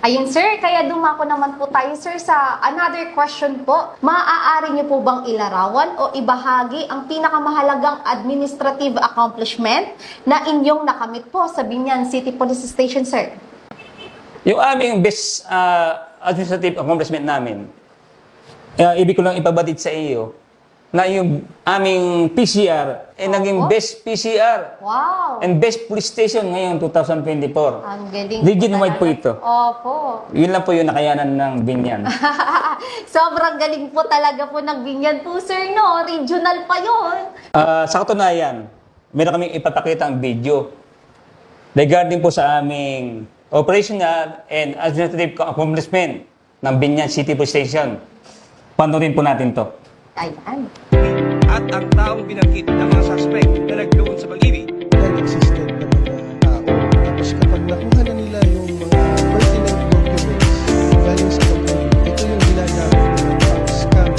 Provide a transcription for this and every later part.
Ayun sir, kaya dumako naman po tayo sir sa another question po. Maaari niyo po bang ilarawan o ibahagi ang pinakamahalagang administrative accomplishment na inyong nakamit po sa Biñan City Police Station sir? Yung aming best administrative accomplishment namin, ibig ko lang ipabatid sa iyo na yung aming PCR ay naging best PCR Wow! and best police station ngayon 2024. Ang galing Region-wide po talaga. ito. Opo. Yun lang po yung nakayanan ng Biñan. Sobrang galing po talaga po ng Biñan po sir, no? Regional pa yun. Sa katunayan, meron kaming ipapakita ang video regarding po sa aming operational and administrative accomplishment ng Biñan City Police Station. Panoorin po natin to. Ayan. At ang taong binanggit ng mga suspect na nagdoon sa pag-ibig. Non-existent na mga tao. Tapos kapag nakuha na nila yung mga pertinent documents galing sa company, ito yung ginagawa ng scam.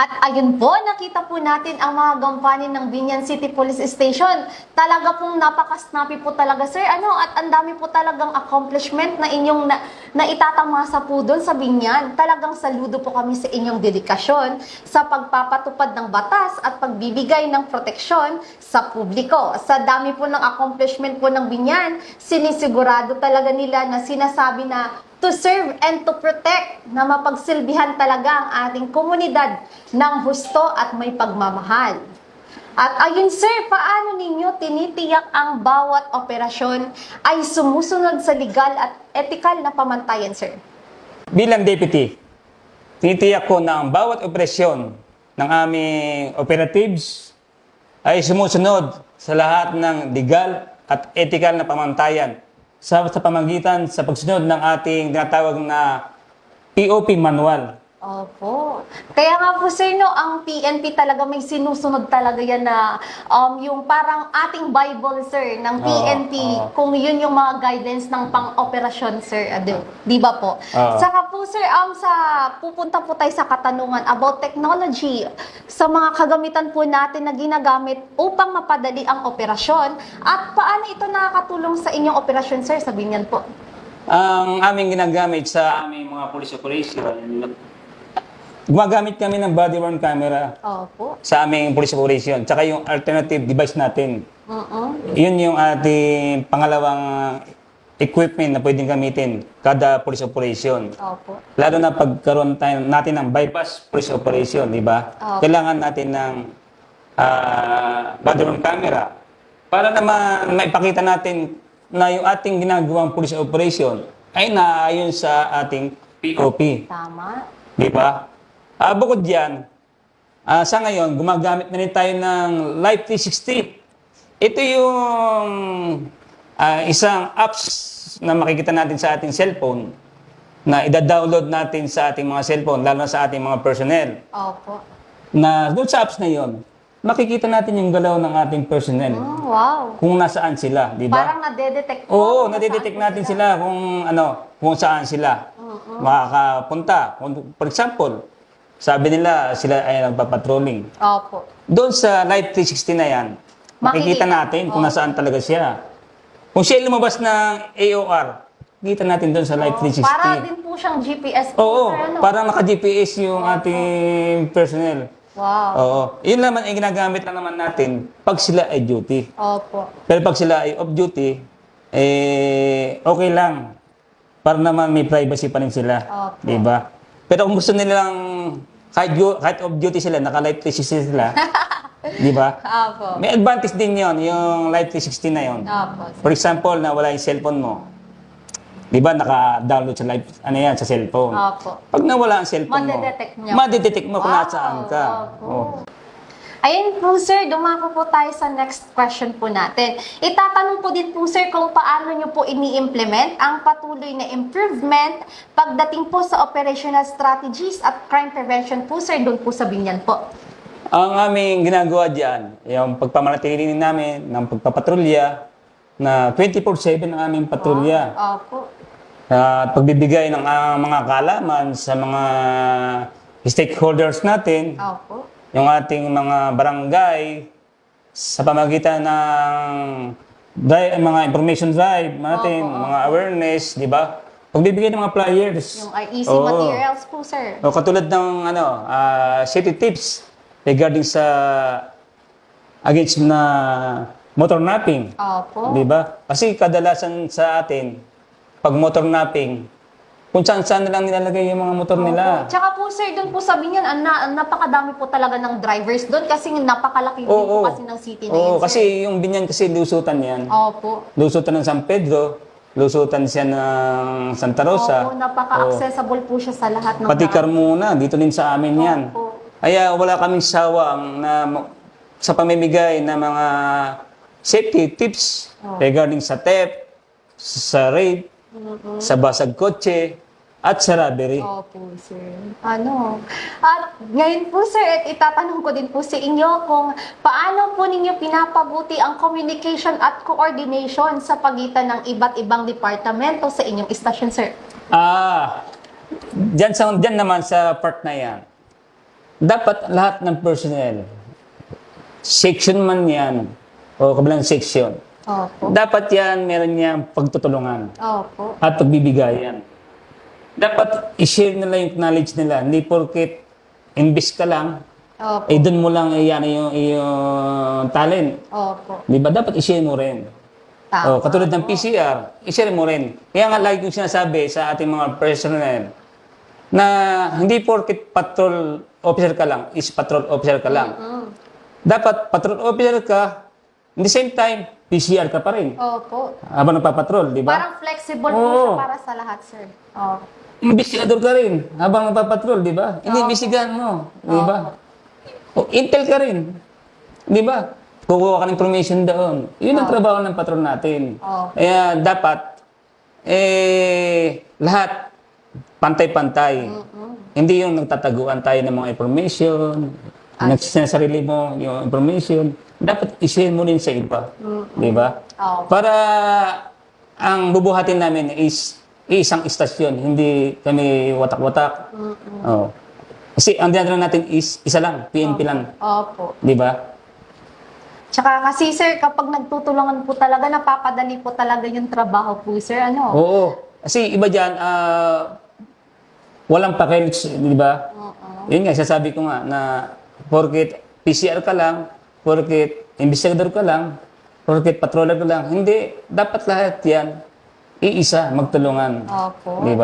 At ayun po, nakita po natin ang mga gampanin ng Binyan City Police Station. Talaga pong napaka-snappy po talaga, sir. At ang dami po talagang accomplishment na inyong na itatamasa po doon sa Binyan. Talagang saludo po kami sa inyong dedikasyon sa pagpapatupad ng batas at pagbibigay ng proteksyon sa publiko. Sa dami po ng accomplishment po ng Binyan, sinisigurado talaga nila na sinasabi na to serve and to protect, na mapagsilbihan talaga ang ating komunidad ng husto at may pagmamahal. At ayun sir, paano ninyo tinitiyak ang bawat operasyon ay sumusunod sa legal at ethical na pamantayan, sir? Bilang deputy, tinitiyak ko na ang bawat operasyon ng aming operatives ay sumusunod sa lahat ng legal at ethical na pamantayan sa pamagitan sa pagsunod ng ating tinatawag na POP manual. Opo. Kaya nga po sir, ang PNP talaga may sinusunod talaga yan na yung parang ating Bible sir ng PNP, kung yun yung mga guidance ng pang-operasyon sir, di ba po? Saka po sir, pupunta po tayo sa katanungan about technology, sa mga kagamitan po natin na ginagamit upang mapadali ang operasyon, at paano ito nakakatulong sa inyong operasyon sir, sabihin yan po. Ang aming ginagamit sa aming mga police operation, gumagamit kami ng body-worn camera Opo. sa aming police operation, tsaka yung alternative device natin. Yun yung ating pangalawang equipment na pwedeng gamitin kada police operation. Opo. Lalo na pagkaroon natin ng bypass police operation, di ba? Kailangan natin ng body-worn camera para naman maipakita natin na yung ating ginagawang police operation ay naayon sa ating POP. Tama. Di ba? Bukod dyan, sa ngayon, gumagamit na rin tayo ng Live 360. Ito yung isang apps na makikita natin sa ating cellphone na ida-download natin sa ating mga cellphone, lalo na sa ating mga personnel. Opo. Na doon sa apps na yon, makikita natin yung galaw ng ating personnel. Oh, wow. Kung nasaan sila, di ba? Parang nadedetect po. Oo, kung nadidetect saan po natin sila kung saan sila makakapunta. For example, sabi nila sila ay nagpapatrolling. Opo. Doon sa Live 360 na yan, makikita natin kung nasaan talaga siya. Kung siya lumabas ng AOR, makikita natin doon sa Live 360. Para din po siyang GPS po, Oo, sir, parang naka-GPS yung ating personnel. Wow. Oo. Yun naman ay ginagamit na naman natin pag sila ay duty. Opo. Pero pag sila ay off duty, okay lang. Para naman may privacy pa rin sila. Opo. Di ba? Pero kung gusto nilang kahit off duty sila, naka-live 360 sila, di ba? Opo. May advantage din yon, yung live 360 na yon. Opo. For example, na wala yung cellphone mo. Di ba, naka-download sa live, sa cellphone. Opo. Pag nawala ang cellphone Madedetect niya. madedetect mo kung Wow. nasaan ka. Opo. Oh. Ayun po sir, dumako po tayo sa next question po natin. Itatanong po din po sir kung paano nyo po ini-implement ang patuloy na improvement pagdating po sa operational strategies at crime prevention po sir, doon po sa Binyan po. Ang aming ginagawa dyan, yung pagpamanatili namin ng pagpapatrolya na 24/7 ang aming patrolya. Opo. At pagbibigay ng mga kaalaman sa mga stakeholders natin, Opo. yung ating mga barangay, sa pamagitan ng mga information drive natin, mga awareness, di ba? Pagbibigay ng mga flyers. Yung easy Oo. materials po sir. O katulad ng safety tips regarding sa against na motor napping. Opo. Di ba? Kasi kadalasan sa atin, pag motor napping, kung saan-saan na lang nilalagay yung mga motor nila. Tsaka po sir, doon po sa Binyan, napakadami po talaga ng drivers doon kasi napakalaki din po kasi ng city na Oo, yun, sir. kasi yung Binyan kasi lusutan yan. Opo. Lusutan ng San Pedro, lusutan siya ng Santa Rosa. Opo, napaka-accessible po siya sa lahat ng Pati Carmona, dito din sa amin yan. Opo. Kaya wala kaming sawang sa pamimigay ng mga safety tips regarding sa theft, sa rape, sa basag kotse, at sa robbery. Opo, sir. At ngayon po, sir, itatanong ko din po sa inyo kung paano po ninyo pinapabuti ang communication at coordination sa pagitan ng iba't ibang departamento sa inyong istasyon, sir. Diyan naman sa part na yan, dapat lahat ng personnel, section man yan, o kabilang section, Opo. dapat yan meron niyang pagtutulungan Opo. at pagbibigayan. Dapat i-share nila yung knowledge nila. Hindi porket imbis ka lang, Opo. doon mo lang iyan yung talent. Opo. Di ba? Dapat i-share mo rin. Tama. Katulad ng PCR, i-share mo rin. Kaya nga lagi kong sinasabi sa ating mga personnel na hindi porket patrol officer ka lang, is patrol officer ka lang. Dapat patrol officer ka, in the same time, PCR ka pa rin. Opo. Habang nagpapatrol, di ba? Parang flexible po Oo. siya para sa lahat, sir. Opo. Investigador ka rin habang nagpapatrol, di ba? Inimbestigahan mo, di ba? O, intel ka rin, di ba? Kukuha ka ng information doon. Yun ang trabaho ng patrol natin. Kaya dapat, lahat pantay-pantay. Hindi yung nagtataguan tayo ng mga information, nagsasarili mo yung information. Dapat i-share mo rin sa iba. Di ba? Opo. Para ang bubuhatin namin is isang istasyon, hindi kami watak-watak. Oh. Kasi ang dinadala natin is isa lang, PNP lang. Opo. Di ba? Tsaka kasi, sir, kapag nagtutulungan po talaga, napapadali po talaga yung trabaho po, sir. Ano? Oo. Kasi iba dyan, walang pakilis, di ba? Yun nga, sasabi ko nga na porket PCR ka lang, porket investigador ka lang, porket patroller ka lang, hindi. Dapat lahat yan, iisa, magtulungan. Opo. Di ba?